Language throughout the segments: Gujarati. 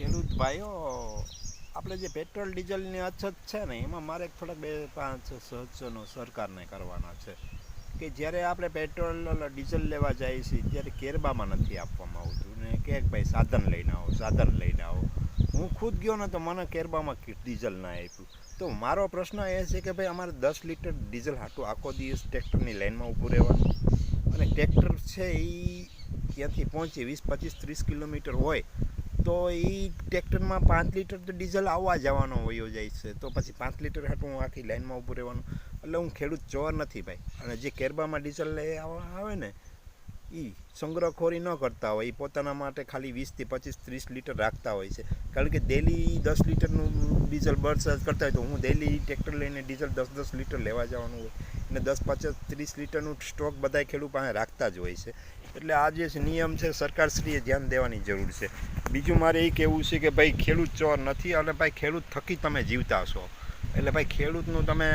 ખેડૂત ભાઈઓ, આપણે જે પેટ્રોલ ડીઝલની અછત છે ને એમાં મારે થોડાક 2-5 સૂચનો સરકારને કરવાના છે કે જ્યારે આપણે પેટ્રોલ ડીઝલ લેવા જઈએ છીએ ત્યારે કેરબામાં નથી આપવામાં આવતું ને કે ભાઈ સાધન લઈને આવો, સાધન લઈને આવો. હું ખુદ ગયો ને તો મને કેરબામાં ડીઝલ ના આપ્યું. તો મારો પ્રશ્ન એ છે કે ભાઈ અમારે 10 લીટર ડીઝલ હાટું આખો દિવસ ટ્રેક્ટરની લાઇનમાં ઊભું રહેવાનું, અને ટ્રેક્ટર છે એ ત્યાંથી પહોંચી 20-25-30 કિલોમીટર હોય તો એ ટ્રેક્ટરમાં 5 લીટર તો ડીઝલ આવવા જવાનો વયો જાય છે. તો પછી 5 લીટર હાટું હું આખી લાઇનમાં ઊભું રહેવાનું. એટલે હું ખેડૂત ચોર નથી ભાઈ. અને જે કેરબામાં ડીઝલ લઈ આવે ને એ સંગ્રહખોરી ન કરતા હોય, એ પોતાના માટે ખાલી 20-25-30 લીટર રાખતા હોય છે. કારણ કે ડેલી 10 લીટરનું ડીઝલ બર્સ કરતા હોય તો હું ડેલી ટ્રેક્ટર લઈને ડીઝલ 10-10 લીટર લેવા જવાનું હોય અને 10-25-30 લીટરનું સ્ટોક બધા ખેડૂત પાસે રાખતા જ હોય છે. એટલે આ જે નિયમ છે સરકારશ્રીએ ધ્યાન દેવાની જરૂર છે. બીજું મારે એ કહેવું છે કે ભાઈ ખેડૂત ચોર નથી, અને ભાઈ ખેડૂત થકી તમે જીવતા છો. એટલે ભાઈ ખેડૂતનું તમે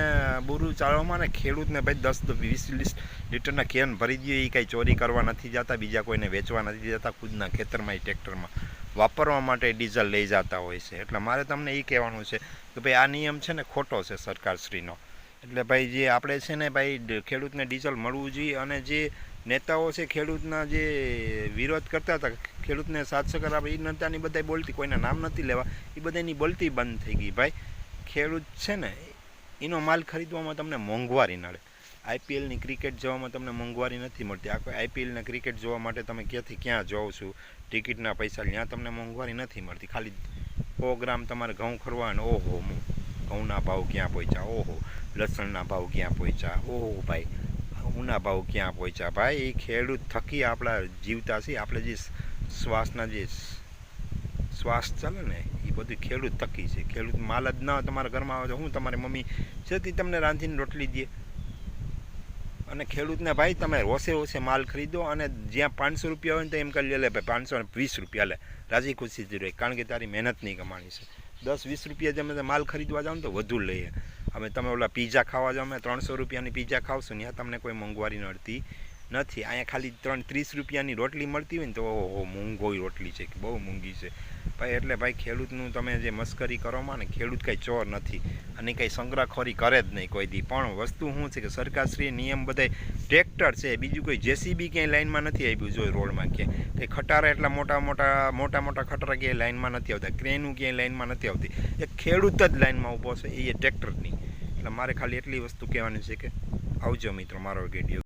બુરું ચાળવામાં ને ખેડૂતને ભાઈ 10-20 લીટરના કેન ભરી દઈએ, એ કાંઈ ચોરી કરવા નથી જતા, બીજા કોઈને વેચવા નથી જતા, ખુદના ખેતરમાં ટ્રેક્ટરમાં વાપરવા માટે ડીઝલ લઈ જતા હોય છે. એટલે મારે તમને એ કહેવાનું છે કે ભાઈ આ નિયમ છે ને ખોટો છે સરકારશ્રીનો. એટલે ભાઈ જે આપણે છે ને ભાઈ ખેડૂતને ડીઝલ મળવું જોઈએ, અને જે નેતાઓ છે ખેડૂતના જે વિરોધ કરતા હતા, ખેડૂતને સાથ સહકાર આપે, એ નેતાની બધા બોલતી, કોઈના નામ નથી લેવા, એ બધાની બોલતી બંધ થઈ ગઈ. ભાઈ ખેડૂત છે ને એનો માલ ખરીદવામાં તમને મોંઘવારી નડે. આઈપીએલની ક્રિકેટ જોવામાં તમને મોંઘવારી નથી મળતી. આ કોઈ આઈપીએલના ક્રિકેટ જોવા માટે તમે ક્યાંથી ક્યાં જાઓ છો, ટિકિટના પૈસા ત્યાં તમને મોંઘવારી નથી મળતી. ખાલી 100 ગ્રામ તમારે ઘઉં ખરવાને ઓહો ઘઉંના ભાવ ક્યાં પહોંચ્યા, ઓહો લસણના ભાવ ક્યાં પહોંચ્યા, ઓહો ભાઈ ઊના ભાવ ક્યાં પહોંચ્યા. ભાઈ એ ખેડૂત થકી આપણા જીવતા છીએ. આપણે જે શ્વાસના જે શ્વાસ ચાલે ને એ બધું ખેડૂત થકી છે. ખેડૂત માલ જ ના તમારા ઘરમાં આવે તો હું તમારી મમ્મી છે તે તમને રાંધીને રોટલી દે. અને ખેડૂતને ભાઈ તમે ઓછે માલ ખરીદો, અને જ્યાં 500 રૂપિયા હોય ને તો એમ કરી લે ભાઈ 520 રૂપિયા લે, રાજી ખુશીથી રહે, કારણ કે તારી મહેનતની કમાણી છે. 10-20 રૂપિયા તમે માલ ખરીદવા જાઓ ને તો વધુ લઈએ. હવે તમે ઓલા પીઝા ખાવા જાઓ, અમે 300 રૂપિયાની પીઝા ખાવશું, ત્યાં તમને કોઈ મોંઘવારી નડતી નથી. અહીંયા ખાલી 30 રૂપિયાની રોટલી મળતી હોય ને તો ઓહો મોંઘોઈ રોટલી છે કે બહુ મોંઘી છે ભાઈ. એટલે ભાઈ ખેડૂતનું તમે જે મસ્કરી કરોમાં ને, ખેડૂત કાંઈ ચોર નથી અને કાંઈ સંગ્રહખોરી કરે જ નહીં કોઈ દી. પણ વસ્તુ શું છે કે સરકારશ્રીએ નિયમ બધાય ટ્રેક્ટર છે, બીજું કોઈ જેસીબી ક્યાંય લાઇનમાં નથી આવ્યું જોઈએ રોડમાં, ક્યાંય કંઈ ખટારા એટલા મોટા ખટારા ક્યાંય લાઇનમાં નથી આવતા, ક્રેનું ક્યાંય લાઇનમાં નથી આવતી. એક ખેડૂત જ લાઇનમાં ઊભો છે, એ ટ્રેક્ટરની. એટલે મારે ખાલી એટલી વસ્તુ કહેવાની છે કે આવજો મિત્રો મારો વિડીયો.